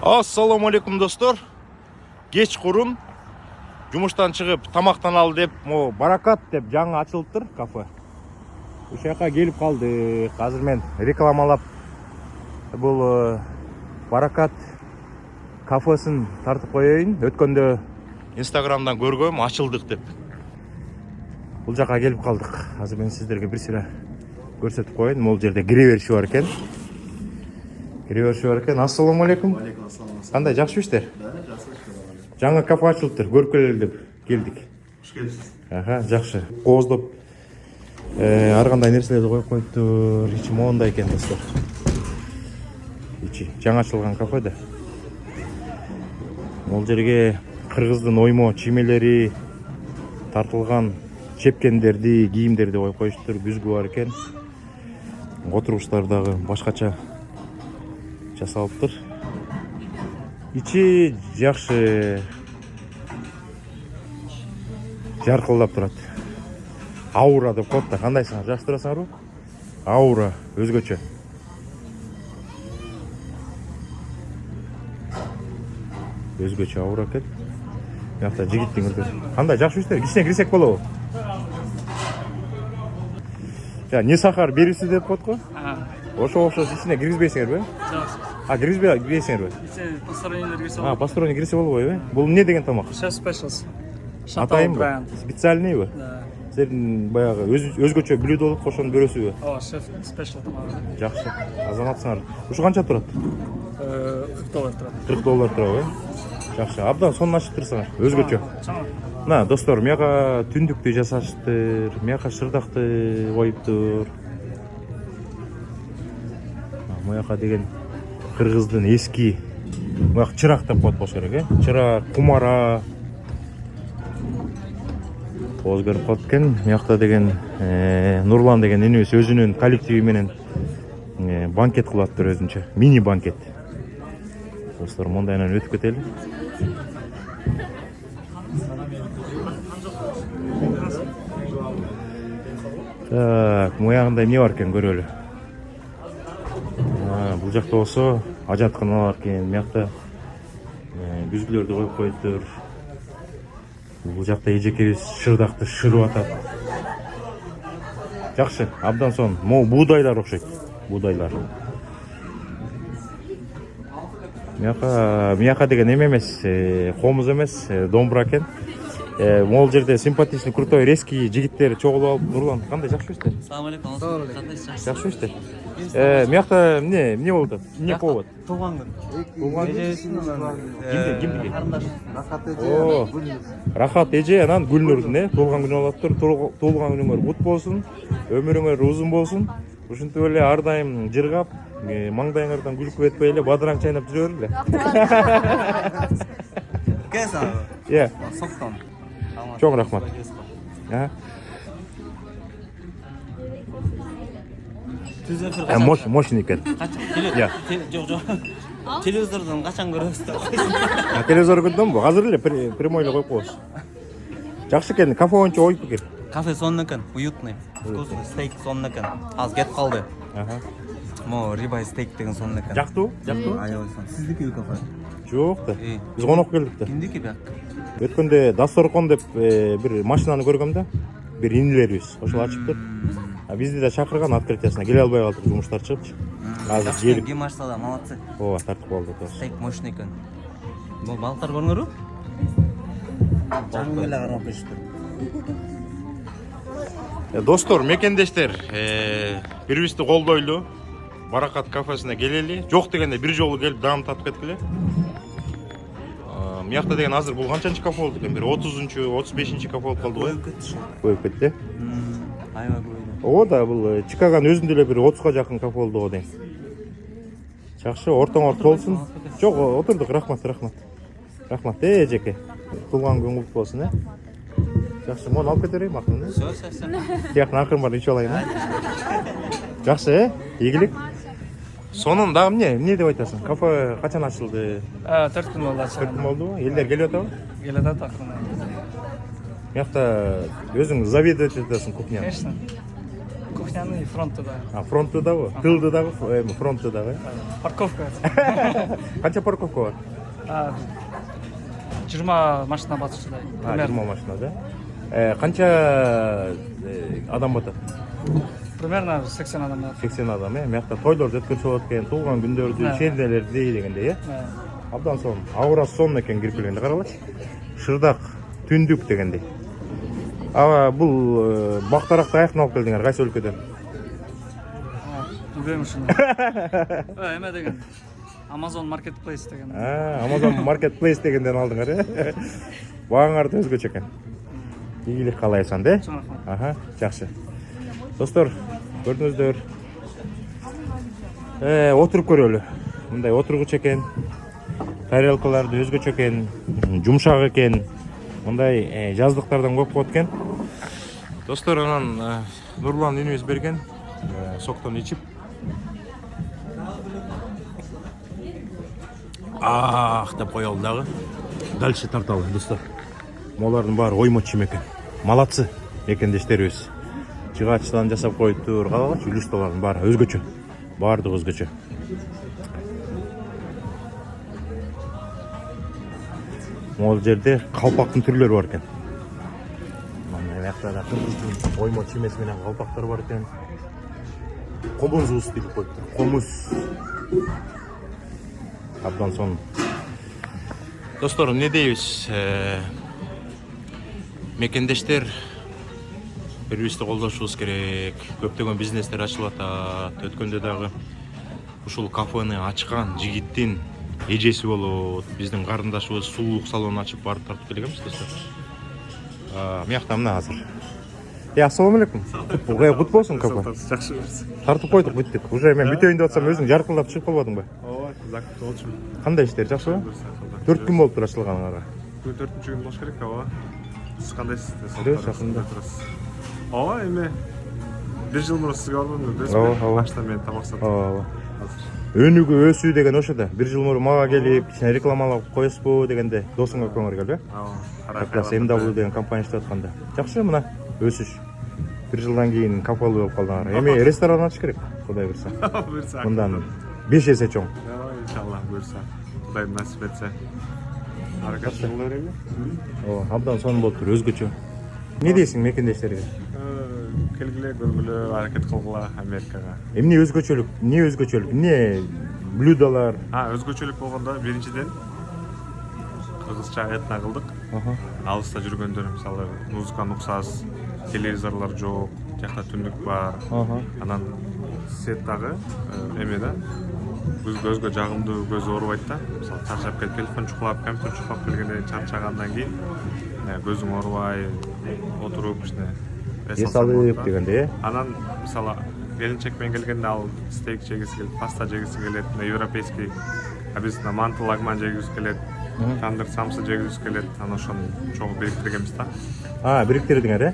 Assalamu alaikum достор. Кеч курун жумуштан чыгып тамактан ал деп, Баракат деп жаңы ачылыптыр кафе. Ошол жака келип калды. Азыр мен рекламалап бул Баракат кафесин тартып коеюн. Өткөндө Инстаграмдан көргөм, ачылдык деп. Бул жака келип калдык. Азыр мен сиздерге бир сыйра көрсөтүп коеюн. Могул жерде кире бериши бар экен. Ассаламу алейкум. Кандай, жакшы иштер? Жаңы кафе ачылыптыр. Көрүп келели деп келдик. Хош келипсиз. Жакшы. Кооздоп ар кандай нерселерди коюп коюптур. Ичи моундай экен достор. Ичи жаңы ачылган кафе да. Бул жерге кыргыздын оймо чиймелери тартылган чепкендерди, кийимдерди коюп коюштур. Бүзгү бар экен. Отургучтар дагы башкача жасалыптыр. Ичи жакшы жаркылдап турат. Аура деп коет да. Кандайсыңар? Жакшы турасыңарбы? Аура өзгөчө. Өзгөчө аура экен. Бuyakta жигиттин өлкөсү. Кандай, жакшы иштер? Кичине кирсек болобу? Не сахар берүүсү деп коет го? Ошо окшош ичине киргизбейсиңерби? Жок. Киргизбейсиңерби? Постороннийлер кирсе болот. Посторонний кирсе болбойбу? Бул эмне деген тамак? Chef Specials. Атайынбы? Специальныйбы? Да. Силердин баягы өзгөчө блюдолук кошон берүүсүбү? Chef Special тамагы. Жакшы. Азаматсыңар. Ушу канча турат? $40 турат. $40 турабы? Жакшы. Абдан сонун ачып турсаңар. Өзгөчө. Мына достор, мияка түндүктү жасаштыр, мияка шырдакты коюптур. Маяка деген кыргыздын эски маяк чырак деп коет болсо керек, чырак, кумара. Өзгөрүп калып экен. Миякта деген Нурлан деген инибиз өзүнүн коллективи менен банкет кылаттыр өзүнчө. Мини банкет. Достор, мондайынан өтүп кетели. Так, моягында эмне бар экен көрөлү. Бул жакта болсо ажаткана бар экен. Миякта бүзгүлөрдү коюп коюптур. Бул жакта эжекебиз шырдакты шырып атат. Жакшы, абдан сонун. Могу буудайлар окшойт. Буудайлар. Мияка деген эме эмес, комуз эмес, домбура экен. Могул жерде симпатичный, крутой, резкий жигиттер чогулуп алып. Нурлан, кандай, жакшы иштер? Assalomu alaykum. Кандайсыз? Жакшы иштер. Миякта эмне болуп атат? Эмне болуп атат? Туулган күн. Туулган күн? Кимдики? Карындаш. Рахат эже, анан Гүлнурдун, туулган күнү болуп атыптыр. Туулган күнүңөр кут болсун, өмүрүңөр узун болсун. Ушинтип эле ар дайым жыргап, маңдайыңардан күлкү этпей эле бадыраң чайнап жүрө бергиле. Кайсың? Иә. Соктон. Чоң рахмат. Мощный экен. Жок. Телевизордон качан көрөбүз деп. Телевизор көрдүмбү? Азыр эле прямой эле коюп коебуз. Жакшы экен, кафе боюнча ой пикир. Кафе сонун экен, уютный, вкусный, стейк сонун экен. Азыр кетип калды. Мо рибай стейк деген сонун экен. Жактыбы? Жактыбы? Аябай сонун. Сиздики кафе? Жок да. Биз конок келдик да. Кимдики бияк? Өткөндө Дасторкон деп бир машинаны көргөм да. Бир инилерибиз ошол ачыптыр. Бизди да чакырган открытиясына келе албай калдык, жумуштар чыгыпчы. Азыр келип. Ким ачса да молодцы. Ооба, тартып калды тош. Стейк мощный экен. Бул балыктар көрүңөрбү? Жаңы эле карап коюштур. Достор, мекендештер, бирибизди колдойлу. Баракат кафесине келели. Жок дегенде бир жолу келип даам татып кеткиле. Миякта деген азыр бул канчанчы кафе болду экен? Бир 30-чу, 35-чи кафе болуп калды го. Коюп кетти. Аябай көп. Оода бул Чикагонун өзүндө эле бир 30га жакын кафе болду го дейм. Жакшы, ортоңор толсун. Жок, отурдук, рахмат. Рахмат, эжеке. Туулган күн куттуу болсун, Жакшы, муну алып кете берейин акырын. Все. Тияктан акырын барып ичип алайын. Жакшы, ийгилик. Сонун дагы эмне деп айтасың? Кафе качан ачылды? 4 күн болду ачылган. 4 күн болдубу? Элдер келип атабы? Келет акырын. Миякта өзүң заведовать этесиң кухняны. Конечно. кухняның фронтыда. Фронтта дагы, тылда дагы, фронтта дагы. Парковка. Канча парковка бар? 20 машина батышчыдай. 20 машина да. Канча адам батат? Примерно 80 адам бар. 80 адам, мыякта тойлор өткөрүлүп болот экен, туулган күндөрдү, шендерди дегенде, Абдан сон, аура сон экен кирип келгенде каралачы. Шырдак, түндүк дегенде. Бул бактаракта аяктан алып келдиңер, кайсы өлкөдөн? Билбейм ушуну. Эме деген. Amazon Marketplace деген. Amazon Marketplace дегенден алдыңар, Багаңарды өзгөчө экен. Ийгилик каалайсың да? Аха, жакшы. Достор, көрдүңүздөр. Отуруп көрөлү. Мындай отургуч экен. Тарелкаларды өзгөчө экен, жумшак экен. Мындай жаздыктардан көп болот экен. Достор, анан Нурлан үнүбүз берген соктон ичип. Деп коелу дагы. Дальше тарталы, достор. Молардын баары оймо чим экен. Малатсы экендештерибиз. Жыгачтан жасап коюптур, калачы үлүстөлөрдүн баары өзгөчө. Баардыгы өзгөчө. Могул жерде калпактын түрлөрү бар экен. Мына жакта да оймо чимеси менен калпактар бар экен. Комузубуз деп коюптур. Комуз. Абдан сон. Достор, эмне дейбиз? Мекендештер бири-бирибизди колдошубуз керек. Көптөгөн бизнестер ачылып атат. Өткөндө дагы ушул кафени ачкан жигиттин эжеси болот. Биздин карындашыбыз сулуулук салонун ачып барып тартып келгенбиз, достор. Мыякта мына азыр. Ассалому алейкум. Кут болсун кафе. Жакшы. Тартып койдук, бүттүк. Уже мен бүтөйүн деп атсам, өзүң жаркылдап чыгып калбадыңбы? Ооба, закупта болчумун. Кандай иштер, жакшыбы? 4 күн болуптур ачылганыңарга. 4-күн болуш керек, ооба. Сиз кандайсыз? Жакында. Ооба, эми 1 жыл мурун сизге бардым, Ооба. баштан мен тамак сатып. Ооба. Өнүгүү, өсүү деген ошода. 1 жыл мурун мага келип, кичине рекламалап коесузбу дегенде, досуңа көңүл келби? Ооба. Как MW деген компания иштеп атканда. Жакшы мына өсүш. 1 жылдан кийин капалы болуп калдыңар. Эми ресторан ачыш керек, Кудай буйрса. Буйрса. Мындан 5 эсе чоң. Иншалла буйрса. Кудай насип этсе. Аракет кыла берели. Абдан сон болуптур, өзгөчө. Не дейсиң мекендештерге? Келгиле, көргүлө, аракет кылгыла Америкага. Эмне өзгөчөлүк? Эмне блюдолар? Өзгөчөлүк болгондо биринчиден кыргызча этно кылдык. Алыста жүргөндөр, мисалы, музыканы уксас, телевизорлор жок, жакта түндүк бар. Анан свет дагы эме да, көзгө жагымдуу, көз оорубайт да. Мисалы, чарчап келип, телефон чукулап, компьютер чукулап келгенде чарчагандан кийин көзүң оорубай, отуруп эс алып дегенде. Анан мисалы, келинчек менен келгенде ал стейк жегиси келет, паста жегиси келет, европейский, обязательно манты, лагман жегиси келет. Тандыр самсы жегиз келет, анан ошону чогуу бириктиргенбиз да. Бириктирдиңер,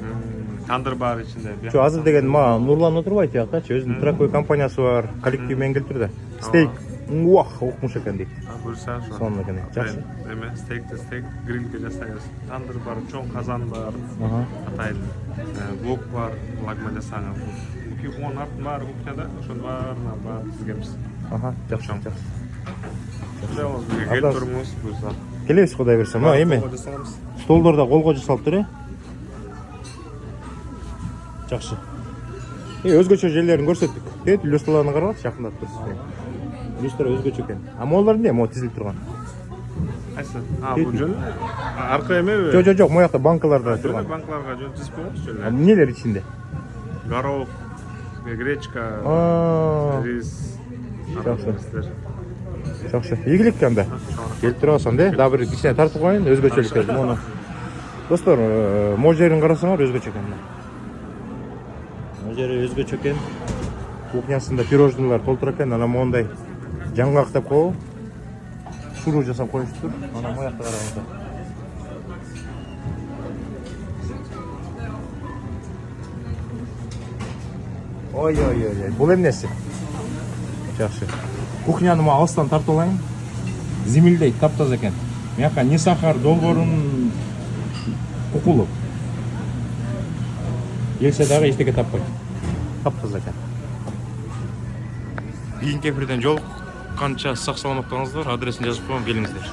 Тандыр бар ичинде. Жо азыр деген мага Нурлан отурбайт жактачы, өзүнүн тракой компаниясы бар, коллектив менен келиптир да. Стейк, укмуш экен дейт. Буйрса ошо. Сонун экен, жакшы. Эме стейк грилге жасайбыз. Тандыр бар, чоң казан бар. Атайын вок бар, лагман жасаган. Onun артын баары кухняда, ошонун баарына тизгенбиз. Жакшы. Келип турмуз, буйрса. Келебиз, Кудай берсе. Мына эме столдор да колго жасалыптыр, Жакшы. Өзгөчө жерлерин көрсөттүк. Тет люстраларын карагыч, жакындап көрсөтсөң. Люстра өзгөчө экен. Молар эмне? Мо тизилип турган. Кайсы? Бул жөн арка эмеби? Жок, моякта банкаларда турган. Банкаларга жөн тизип коебуз жөн. Эмнелер ичинде? Горох, гречка, рис. Жакшы. Ийгилик анда. Келип турасың да, дагы бир кичине тартып коеюн, өзгөчөлүктөр мону. Достор, могу жерин карасаңар өзгөчө экен. Могу жери өзгөчө экен. Кухнясында пирожныйлар толтур экен, анан мондай жаңгак деп коебу. Шуру жасап коюштур. Анан моякта караганда. Ой, бул эмнеси? Жакшы. Кухняны ма алыстан тартып алайын. Зимилдейт, таптаза экен. Мыяка не сахар, долбоорун кукулуп. Келсе дагы эчтеке таппайт. Таптыз экен. Кийинки эфирден жолукканча сак саламат болуңуздар. Адресин жазып коем, келиңиздер.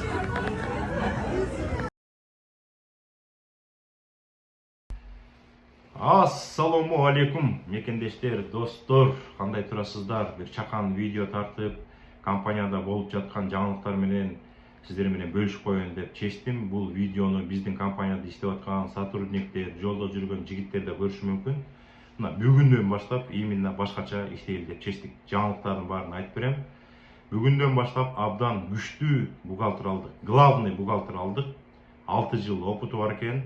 Ассаламу алейкум, мекендештер, достор, кандай турасыздар? Бир чакан видео тартып, компанияда болуп жаткан жаңылыктар менен сиздер менен бөлүшүп коеюн деп чечтим. Бул видеону биздин компанияда иштеп аткан сотрудниктер, жолдо жүргөн жигиттер да көрүшү мүмкүн. Мына бүгүндөн баштап именно башкача иштейли деп чечтик. Жаңылыктардын баарын айтып берем. Бүгүндөн баштап абдан күчтүү бухгалтер алдык. Главный бухгалтер алдык. 6 жыл опыту бар экен.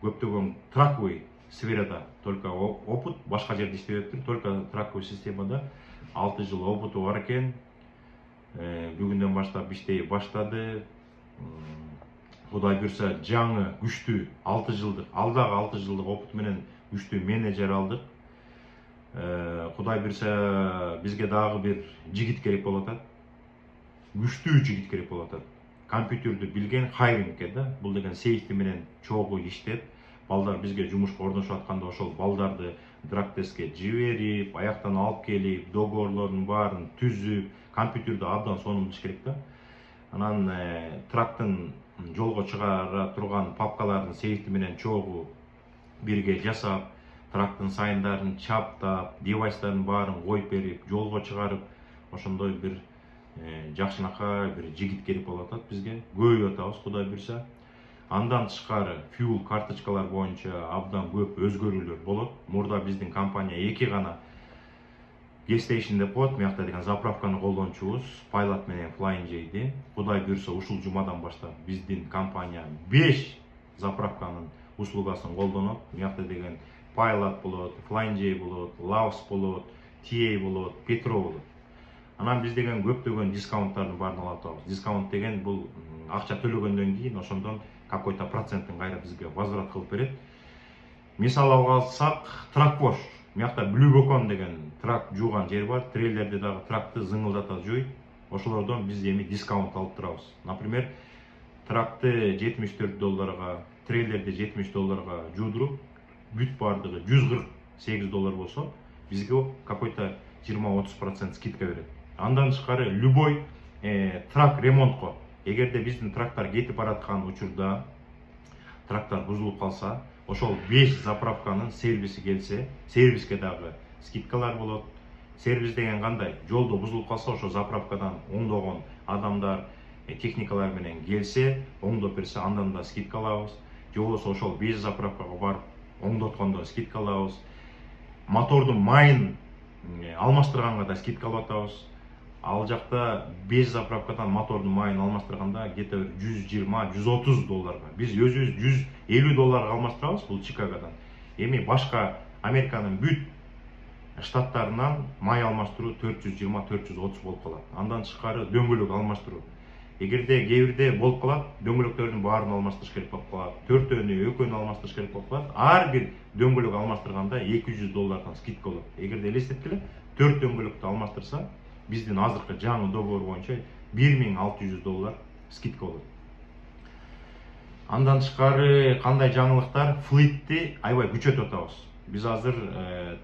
Көптөгөн траковый сферада только опыт, башка жерде иштебептир, только траковый системада 6 жыл опыту бар экен. Бүгүндөн баштап иштей баштады. Кудай буйрса жаңы күчтүү 6 жылдык, алдагы 6 жылдык опыт менен күчтүү менеджер алдык. Кудай буйрса бизге дагы бир жигит керек болуп атат. Күчтүү жигит керек болуп атат. Компьютерди билген хайрингке да, бул деген сейфти менен чогуу иштеп, балдар бизге жумушка орношуп атканда ошол балдарды драг-тестке жиберип, аяктан алып келип, договорлордун баарын түзүп, компьютерди абдан сонун билиш керек да. Анан трактын жолго чыгара турган папкаларын сейфти менен чогуу бирге жасап, трактын сайындарын чаптап, девайстардын баарын коюп берип, жолго чыгарып, ошондой бир жакшынакай бир жигит керек болуп атат бизге. Көбөйүп атабыз, Кудай буйрса. Андан тышкары fuel карточкалар боюнча абдан көп өзгөрүүлөр болот. Мурда биздин компания 2 гана gas station деп коет, мыякта деген заправканы колдончубуз, Pilot менен Flying J'ди. Кудай буйрса ушул жумадан баштап биздин компания 5 заправканын услугасын колдонот. Мыякта деген Pilot болот, Flying J болот, Laos болот, TA болот, Petro болот. Анан биз деген көптөгөн дискаунттардын баарын алып атабыз. Дискаунт деген бул акча төлөгөндөн кийин ошондон какой-то процентин кайра бизге возврат кылып берет. Мисал алып алсак, трак-вош. Мыякта Blue деген трак жууган жер бар. Трейлерде дагы тракты зыңылдата жууйт. Ошолордон биз эми дискаунт алып турабыз. Например, тракты $74, трейлерди $70 жуудуруп, бүт бардыгы $148 болсо, бизге какой-то 20-30% скидка берет. Андан тышкары любой трак ремонтко, эгерде биздин трактар кетип бараткан учурда трактар бузулуп калса, ошол 5 заправканын сервиси келсе, сервиске дагы скидкалар болот. Сервис деген кандай? Жолдо бузулуп калса, ошол заправкадан оңдогон адамдар, техникалар менен келсе, оңдоп берсе, андан да скидка алабыз. Же болбосо ошол 5 заправкага барып оңдоткондо скидка алабыз. Мотордун майын алмаштырганга да скидка алып атабыз. Ал жакта 5 заправкадан мотордун майын алмаштырганда где-то $120-130. Биз өзүбүз $150 алмаштырабыз, бул Чикагодан. Эми башка Американын бүт штаттарынан май алмаштыруу 420-430 болуп калат. Андан тышкары дөңгөлөк алмаштыруу. Эгерде кээ бирде болуп калат, дөңгөлөктөрдүн баарын алмаштырыш керек болуп калат, 4-өнү, 2-өнү алмаштырыш керек болуп калат. Ар бир дөңгөлөк алмаштырганда $200 скидка болот. Эгерде элестеткиле, 4 дөңгөлөктү алмаштырса, биздин азыркы жаңы договор боюнча $1600 скидка болот. Андан тышкары кандай жаңылыктар? Флитти аябай күчөтүп атабыз. Биз азыр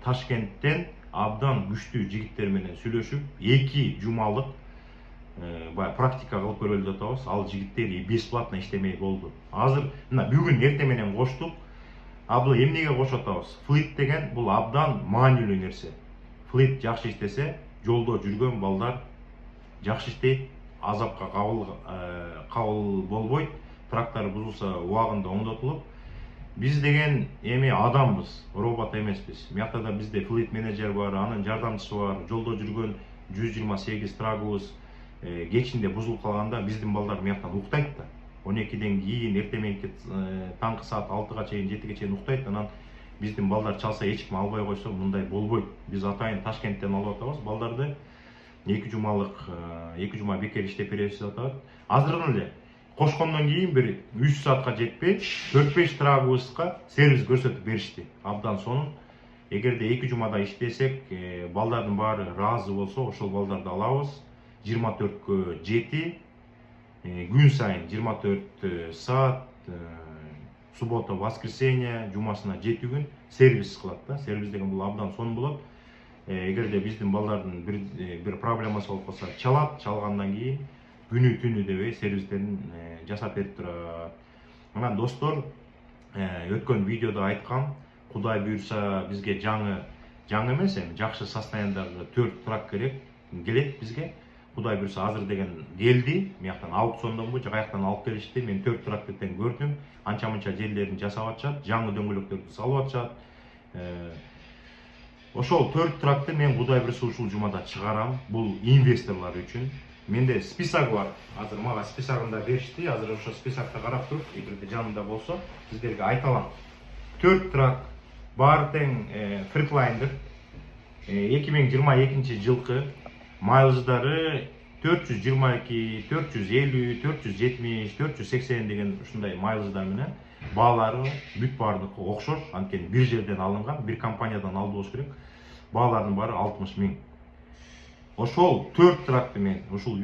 Ташкенттен абдан күчтүү жигиттер менен сүйлөшүп, 2 жумалык практика кылып көрөлү деп атабыз. Ал жигиттер бесплатно иштемей болду. Азыр мына бүгүн эртең менен коштук. Бул эмнеге кошуп атабыз? Флит деген бул абдан маанилүү нерсе. Флит жакшы иштесе, жолдо жүргөн балдар жакшы иштейт, азапка кабыл болбойт, трактар бузулса убагында оңдотулуп. Биз деген эми адамбыз, робот эмеспиз. Мыякта да бизде флит менеджер бар, анын жардамчысы бар. Жолдо жүргөн 128 трагыбыз кечинде бузулуп калганда биздин балдар мыяктан уктайт да. 12ден кийин эртең мененки таңкы саат 6га чейин, 7ге чейин уктайт. Анан биздин балдар чалса эч ким албай койсо мындай болбойт. Биз атайын Ташкенттен алып атабыз балдарды. 2 жума бекер иштеп беребиз деп атат. Азыркы эле кошкондон кийин бир 3 саатка жетпей 4-5 трагыбызга сервис көрсөтүп беришти. Абдан сонун. Эгерде 2 жумада иштесек, балдардын баары ыраазы болсо, ошол балдарды алабыз. 24кө 7, күн сайын 24 саат, суббота, воскресенье, жумасына 7 күн сервис кылат да. Сервис деген бул абдан сонун болот. эгерде биздин балдардын бир проблемасы болуп калса чалат, чалгандан кийин күнү түнү дебей сервистерин жасап берип турат. Анан достор, өткөн видеодо айткам, Кудай буйрса бизге жаңы эмес, эми жакшы состояниядагы 4 трак келет бизге. Кудай буйрса азыр деген келди. Мияктан аукциондонбу, жакаяктан алып келишти. Мен 4 тракты тең көрдүм. Анча-мынча жерлерин жасап атышат, жаңы дөңгөлөктөрдү салып атышат. Ошол 4 тракты мен Кудай буйрса ушул жумада чыгарам. Бул инвесторлор үчүн. Менде список бар. Азыр мага списогун да беришти. Азыр ошо списокто карап туруп, эгерде жанымда болсо, сиздерге айта алам. 4 трак бар тең Freightliner 2022 жылкы майлждары 422, 450, 470, 480 деген ушундай майлждар менен баалары бүт баардыгы окшош. Анткени бир жерден алынган, бир компаниядан алды болуш керек. Баалардын баары 60 000. Ошол 4 тракты мен ушул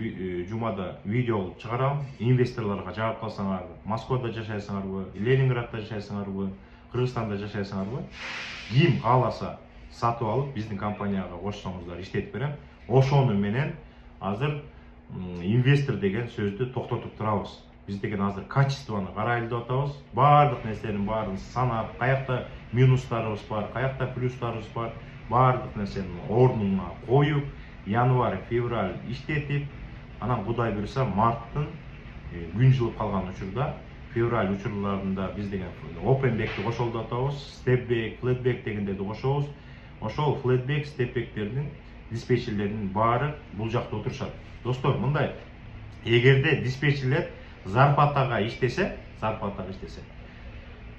жумада видео кылып чыгарам. Инвесторлорго жагып калсаңар, Москвада жашайсыңарбы, Ленинградда жашайсыңарбы, Кыргызстанда жашайсыңарбы, ким кааласа сатып алып биздин компанияга кошсоңуздар иштетип берем. Ошону менен азыр инвестор деген сөздү токтотуп турабыз. Биз деген азыр качествону карайлы деп атабыз. Баардык нерсенин баарын санап, каякта минустарыбыз бар, каякта плюстарыбыз бар, баардык нерсени ордуна коюп, январь, февраль иштетип, анан Кудай буйрса марттын күн жылып калган учурда, февраль учурларында биз деген openback'ти кошолду деп атабыз, stepback, flatback дегендерди кошобуз. Ошол flatback, stepback'тердин диспетчерлердин баары бул жакта отурушат. Достор, мындай, эгерде диспетчерлер зарплатага иштесе,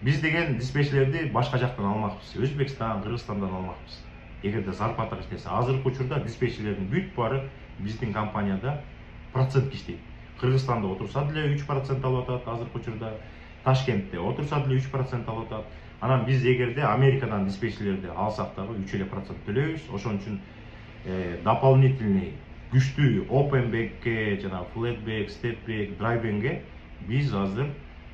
биз деген диспетчерлерди башка жактан алмакпыз. Өзбекстан, Кыргызстандан алмакпыз. Эгерде зарплатага иштесе, азыркы учурда диспетчерлердин бүт баары биздин компанияда процент иштейт. Кыргызстанда отурса деле 3% алып атат азыркы учурда, Ташкентте отурса деле 3% алып атат. Анан биз эгерде Америкадан диспетчерлерди алсак дагы 3% төлөйбүз. Ошон үчүн дополнительный күчтүү openback'ке, жана flatback, stepback, dryback'ке биз азыр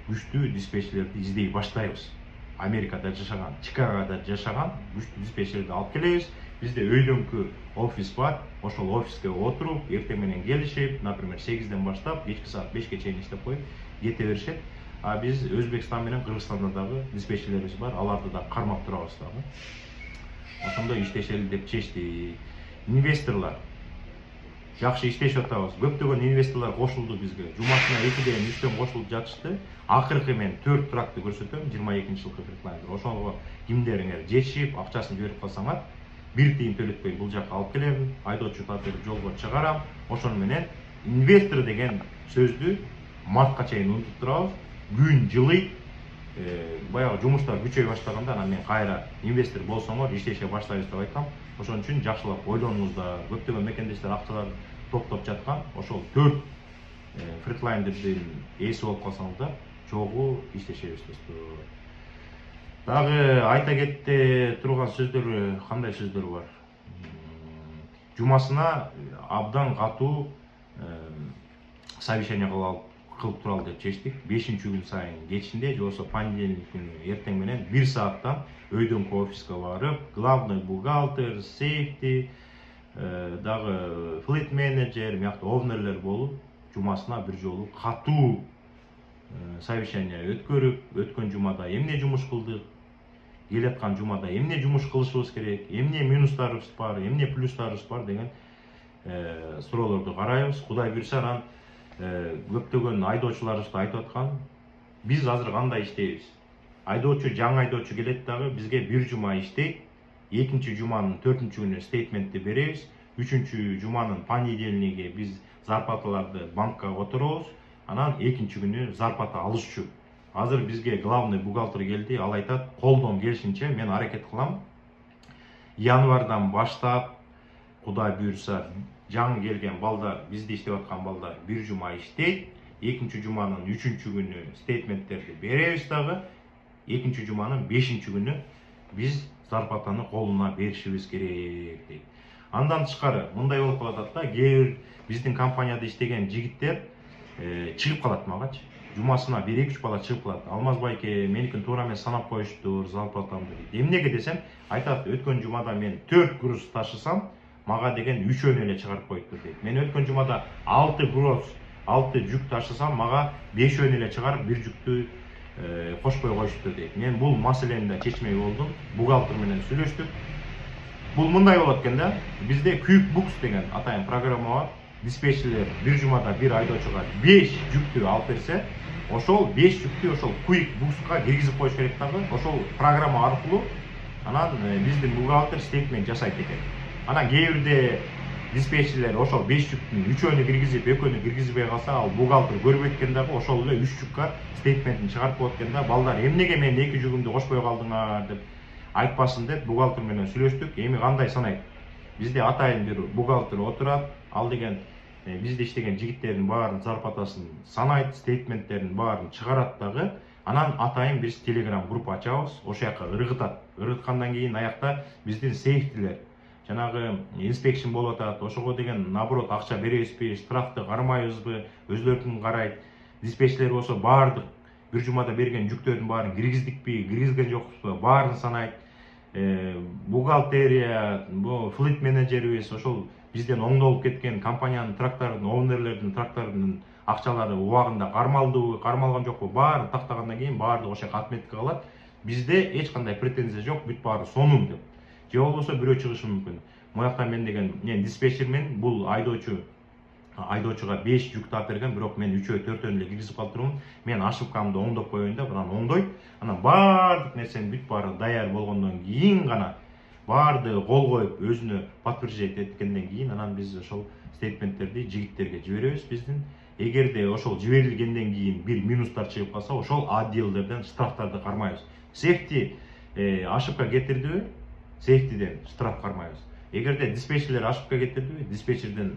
күчтүү диспетчерлерди издей баштайбыз. Америкада жашаган, Чикагода жашаган күчтүү диспетчерлерди алып келебиз. Бизде өйдөңкү офис бар. Ошол офиске отуруп, эртең менен келишип, например, 8ден баштап, кечки саат 5ке чейин иштеп коюп, кете беришет. А биз Өзбекстан менен Кыргызстанда дагы диспетчерлерибиз бар. Аларды да кармап турабыз дагы. Ошондой иштешели деп чечти. Инвесторлор жакшы иштешип атабыз. Көптөгөн инвесторлор кошулду бизге. Жумасына 2ден 3дөн кошулуп жатышты. Акыркы мен 4 тракты көрсөтөм, 22 жылкы Freightliner. Ошого кимдериңер жетишип, акчасын жиберип калсаңар, 1 тиын төлөтпөй бул жакка алып келем, айдоочу тартып жолго чыгарам. Ошону менен инвестор деген сөздү мартка чейин унутуп турабыз. Күн жылыйт, баягы жумуштар күчөй баштаганда анан мен кайра инвестор болсоңор иштеше баштайбыз деп айтам. Ошон үчүн жакшылап ойлонуңуздар. Көптөгөн мекендештер акчалар топтоп жаткан. Ошол 4 Freightliner ээси болуп калсаңыздар, чогуу иштешебиз достор. Дагы айта кетте турган сөздөр кандай сөздөр бар? Жумасына абдан катуу совещание кылып туралы деп чечтик. 5-күн сайын кечинде, же болбосо понедельник күнү эртең менен 1 сааттан өйдөңкү офиске барып, главный бухгалтер, сейфти, дагы флит менеджер, мыякта овнерлер болуп, жумасына бир жолу катуу совещание өткөрүп, өткөн жумада эмне жумуш кылдык, келаткан жумада эмне жумуш кылышыбыз керек, эмне минустарыбыз бар, эмне плюстарыбыз бар деген суроолорду карайбыз. Кудай буйрса, анан көптөгөн айдоочуларыбызды айтып аткан, биз азыр кандай иштейбиз? Айдоочу, жаңы айдоочу келет дагы бизге бир жума иштейт, экинчи жуманын 4-күнү стейтментти беребиз, 3-чү жуманын понедельниги биз зарплаталарды банкка которобуз, анан экинчи күнү зарплата алышчу. Азыр бизге главный бухгалтер келди, ал айтат, колдон келишинче мен аракет кылам. Январдан баштап, Кудай буйрса, жаңы келген балдар, бизде иштеп аткан балдар бир жума иштейт, экинчи жуманын 3-чү күнү стейтменттерди беребиз дагы, экинчи жуманын 5-чү күнү биз зарплатаны колуна беришибиз керек дейт. Андан тышкары мындай болуп калат да, кээ бир биздин компанияда иштеген жигиттер чыгып калат магачы. жумасына 1-2 бала чыгып калат. Алмаз байке меникин туура эмес санап коюштур, зарплатамды дейт. Эмнеге десем, айтат, өткөн жумада мен 4 груз ташысам, мага деген 3-өн эле чыгарып коюптур дейт. Мен өткөн жумада 6 груз, 6 жүк ташысам, мага 5-өн эле чыгарып 1 жүктү кошпой коюштур дейт. Мен бул маселени да чечмек болдум. Бухгалтер менен сүйлөштүк. Бул мындай болот экен да. Бизде QuickBooks деген атайын программа бар. Диспетчерлер бир жумада бир айдоочуга 5 жүктү алып берсе, ошол 5 жүктү ошол QuickBooks'ка киргизип коюш керек дагы. Ошол программа аркылуу анан биздин бухгалтер стейтмент жасайт экен. Анан кээ бирде диспетчерлер ошол 5 жүктүн 3-өөнү киргизип, 2-өөнү киргизбей калса, ал бухгалтер көрбөйт экен дагы, ошол эле 3 жүккө стейтментин чыгарып коет экен да. Балдар, эмнеге мен 2 жүгүмдү кошпой калдыңар деп айтпасын деп бухгалтер менен сүйлөштүк. Эми кандай санайт? Бизде атайын бир бухгалтер отурат, ал деген бизде иштеген жигиттердин баарын зарплатасын санайт, стейтменттерин баарын чыгарат дагы. Анан атайын биз телеграм группа ачабыз, ошол жака ыргытат. Ыргыткандан кийин аякта биздин сейфтилер, жанагы инспекшн болуп атат. Ошого деген наоборот акча беребизби, штрафты кармайбызбы, өзлөрүнүн карайт. Диспетчерлер болсо баардык бир жумада берген жүктөрдүн баарын киргиздикпи, киргизген жокпузбу, баарын санайт. Бухгалтерия, бу флит менеджерибиз ошол бизден оңдолуп кеткен компаниянын тракторунун, оунерлердин тракторунун акчалары убагында кармалдыбы, кармалган жокпу, баары тактагандан кийин баардыгы ошол жака отметка калат. Бизде эч кандай претензия жок, бүт баары сонун деп. Же болбосо бирөө чыгышы мүмкүн. Моякта мен деген, мен диспетчермен, бул айдоочуга 5 жүк таап берген, бирок мен 3-4-өн эле киргизип калтырмын. Мен ошибкамды оңдоп коеюн деп, анан оңдойт. Анан баардык нерсенин бүт баары даяр болгондон кийин гана баардыгы кол коюп өзүнө подтверждать эткенден кийин анан биз ошол стейтменттерди жигиттерге жиберебиз биздин. Эгерде ошол жиберилгенден кийин бир минустар чыгып калса, ошол отделдерден штрафтарды кармайбыз. Сейфти ошибка кетирдиби? Сейфтиден штраф кармайбыз. Эгерде диспетчерлер ошибка кетирдиби? Диспетчерден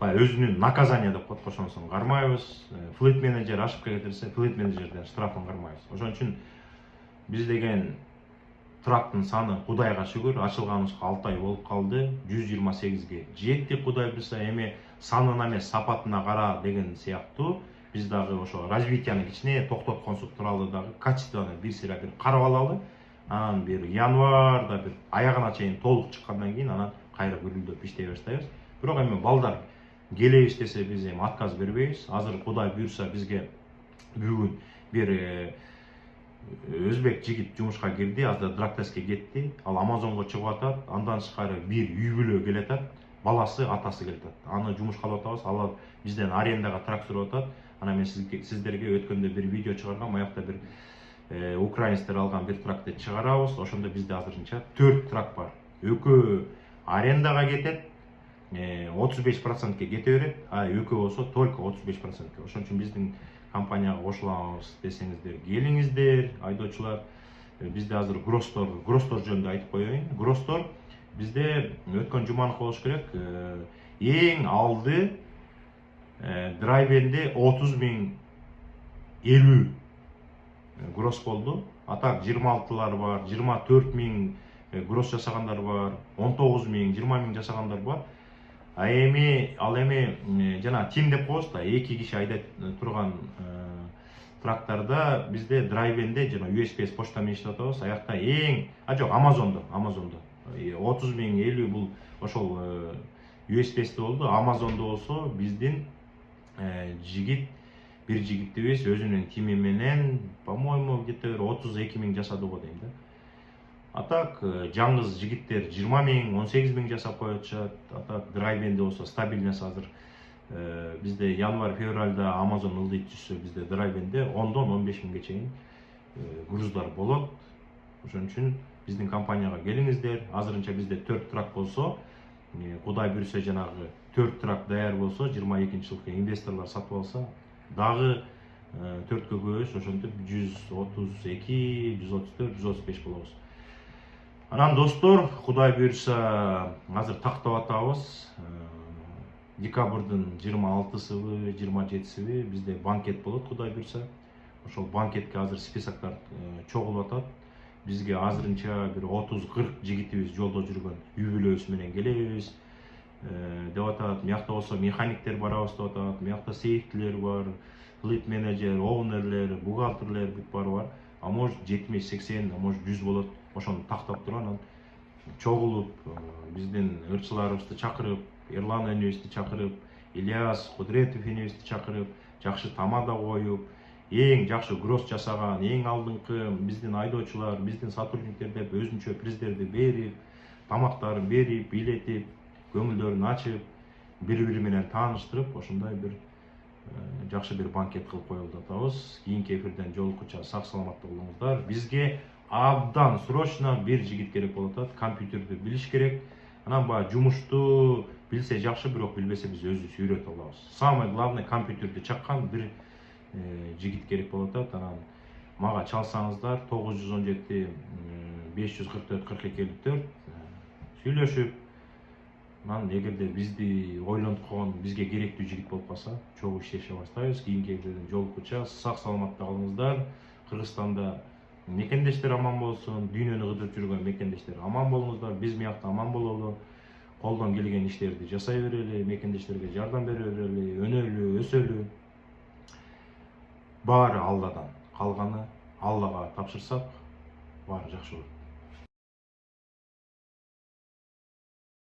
өзүнүн наказание деп коет, ошонусун кармайбыз. Флит менеджер ошибка кетирсе, флит менеджерден штрафын кармайбыз. Ошон үчүн биз деген трактын саны Кудайга шүгүр, ачылганыбызга 6 ай болуп калды. 128ге жетти, Кудай буйрса. Эми санына эмес, сапатына кара деген сыяктуу. Биз дагы ошо развитияны кичине токтотконсуп туралы дагы качествоны бир сыйра бир карап алалы. Анан бир январда бир аягына чейин толук чыккандан кийин анан кайра гүрүлдөп иштей баштайбыз. Бирок эми балдар келебиз десе биз эми отказ бербейбиз. Азыр Кудай буйрса бизге бүгүн бир өзбек жигит жумушка кирди, азыр драктеске кетти. Ал Амазонго чыгып атат, андан тышкары бир үй бүлө келатат, баласы, атасы келатат. Аны жумушка алып атабыз, ал бизден арендага трактор атат. Анан мен сиздерге өткөндө бир видео чыгаргам, аякта бир украинецтер алган бир тракты чыгарабыз. Ошондо бизде азырынча 4 трак бар. Экөө арендага кетет, 35%ке кете берет, а экөө болсо только 35%ке. Ошон үчүн биздин компанияга кошуламыз десеңиздер, келиңиздер, айдоочулар. Бизде азыр гростор жөнүндө айтып коеюн. Гростор бизде өткөн жуманыкы болуш керек. Эң алды драйвенде 30.050 гросс болду. Атак 26-лар бар, 24.000 гросс жасагандар бар, 19.000, 20.000 жасагандар бар. А эми ал эми жана тим деп коебуз да, 2 киши айдап турган тракторда бизде драйвенде жана USPS почта менен иштеп атабыз. Аякта эң жок, Амазондо 30.050 бул ошол USPS'те болду. Амазондо болсо биздин бир жигитибиз өзүнүн тими менен, по-моему, где-то 32.000 жасады го дейм да. Атак жаңыз жигиттер 20.000, 18.000 жасап коюшат. Атак драйвенде болсо стабильность азыр бизде январь-февралда Amazon ылдыйт түшсө, бизде драйвенде 10-дон 15.000ге чейин груздар болот. Ошон үчүн биздин компанияга келиңиздер. Азырынча бизде 4 трак болсо, Кудай буйрса жанагы 4 трак даяр болсо, 22-жылкы инвесторлор сатып алса, дагы 4кө көбөйөбүз. Ошентип 132, 134, 135 болобуз. Анан достор, Кудай буйрса азыр тактап атабыз. Декабрдын 26-сыбы, 27-сиби бизде банкет болот, Кудай буйрса. Ошол банкетке азыр списоктор чогулуп атат. Бизге азырынча бир 30-40 жигитибиз жолдо жүргөн үй бүлөбүз менен келебиз. деп атат. Мыякта болсо механиктер барабыз деп атат. Мыякта сейфтилер бар, флит менеджер, оунерлер, бухгалтерлер бүт баары бар. А может 70-80, а может 100 болот. Ошону тактап туруп анан чогулуп биздин ырчыларыбызды чакырып, Эрлан энебизди чакырып, Ильяс Кудретов энебизди чакырып, жакшы тамада коюп, эң жакшы гроз жасаган, эң алдыңкы биздин айдоочулар, биздин сотрудниктер деп өзүнчө приздерди берип, тамактарын берип, бийлетип, көңүлдөрүн ачып, бири-бири менен тааныштырып, ошондой бир жакшы бир банкет кылып коелу деп атабыз. Кийинки эфирден жолуккуча сак саламатта болуңуздар. Бизге абдан срочно бир жигит керек болуп атат. Компьютерди билиш керек. Анан баягы жумушту билсе жакшы, бирок билбесе биз өзүбүз үйрөтүп алабыз. Самое главное компьютерди чаккан бир жигит керек болуп атат. Анан мага чалсаңыздар 917 544 42 54 сүйлөшүп, анан эгерде бизди ойлонуп койгон, бизге керектүү жигит болуп калса, чогуу иштеше баштайбыз. Кийинки эфирден жолуккуча сак саламатта калыңыздар. Кыргызстанда мекендештер аман болсун, дүйнөнү кыдырып жүргөн мекендештер аман болуңуздар. Биз мыякта аман бололу. Колдон келген иштерди жасай берели, мекендештерге жардам бере берели, өнөлү, өсөлү. Баары Алладан. Калганы Аллага тапшырсак, баары жакшы болот.